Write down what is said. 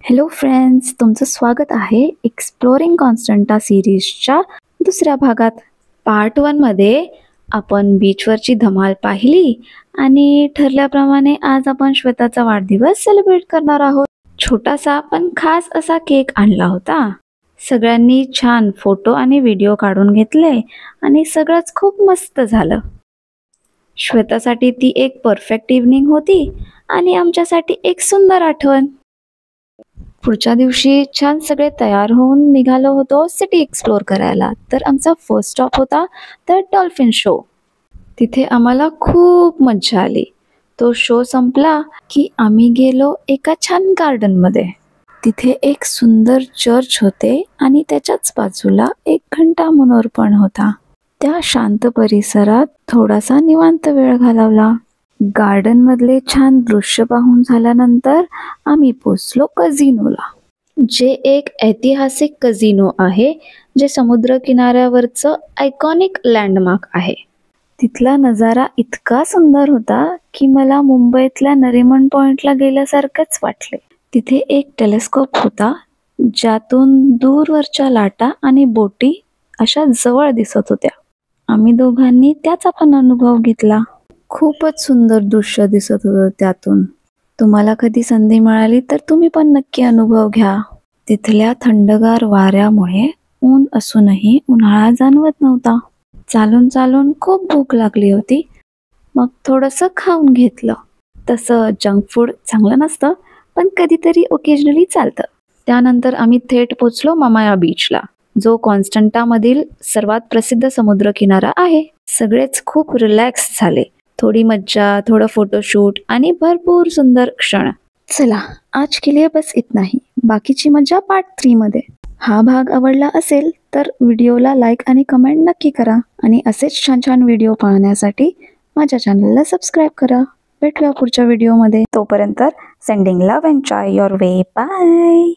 Hello friends, तुमचं स्वागत आहे एक्सप्लोरिंग कॉन्स्टंटा सिरीजच्या दुसऱ्या भागात. पार्ट 1 मध्ये आपण बीचवरची धमाल पाहिली आणि ठरल्याप्रमाणे आज आपण श्वेताचा वाढदिवस सेलिब्रेट करणार आहोत. छोटासा पण खास असा केक आणला होता. सगळ्यांनी छान फोटो आणि व्हिडिओ काढून घेतले आणि सगळंच खूप मस्त झालं. श्वेतासाठी ती एक परफेक्ट इव्हनिंग होती आणि आमच्यासाठी एक सुंदर आठवण. पुढच्या दिवशी छान सगळे तयार होऊन निघालो होतो सिटी एक्सप्लोर करायला. तर आमचा फर्स्ट स्टॉप होता द डॉल्फिन शो. तिथे आम्हाला खूप मज्जा आली. तो शो संपला की आम्ही गेलो एका छान गार्डन मध्ये. तिथे एक सुंदर चर्च होते आणि त्याच्याच बाजूला एक घंटा मनोर पण होता. त्या शांत परिसरात थोडासा निवांत वेळ घालवला. गार्डन मधले छान दृश्य पाहून झाल्यानंतर आम्ही पोचलो कझिनोला, जे एक ऐतिहासिक कझिनो आहे, जे समुद्र किनाऱ्यावरचं आयकॉनिक लँडमार्क आहे. तिथला नजारा इतका सुंदर होता की मला मुंबईतल्या नरिमन पॉइंटला गेल्यासारखंच वाटले. तिथे एक टेलिस्कोप होता, ज्यातून दूरवरच्या लाटा आणि बोटी अशा जवळ दिसत होत्या. आम्ही दोघांनी त्याचा पण अनुभव घेतला. खूपच सुंदर दृश्य दिसत होतं त्यातून. तुम्हाला कधी संधी मिळाली तर तुम्ही पण नक्की अनुभव घ्या. तिथल्या थंडगार वाऱ्यामुळे ऊन असूनही उन्हाळा जाणवत नव्हता. चालून चालून खूप भूक लागली होती, मग थोडंसं खाऊन घेतलं. तसं जंक फूड चांगलं नसतं, पण कधीतरी ओकेजनली चालतं. त्यानंतर आम्ही थेट पोचलो मामाया बीचला, जो कॉन्स्टंटामधील सर्वात प्रसिद्ध समुद्र किनारा आहे. सगळेच खूप रिलॅक्स झाले. थोडी मज्जा, थोडं फोटोशूट आणि भरपूर सुंदर क्षण. चला, आज के लिए बस इतना ही. बाकीची मज्जा पार्ट 3 मध्ये. हा भाग आवडला असेल तर व्हिडिओला लाईक आणि कमेंट नक्की करा आणि असेच छान छान व्हिडिओ पाहण्यासाठी माझ्या चॅनलला सबस्क्राईब करा. भेटूया पुढच्या व्हिडिओमध्ये. तोपर्यंत sending love and joy your way. Bye.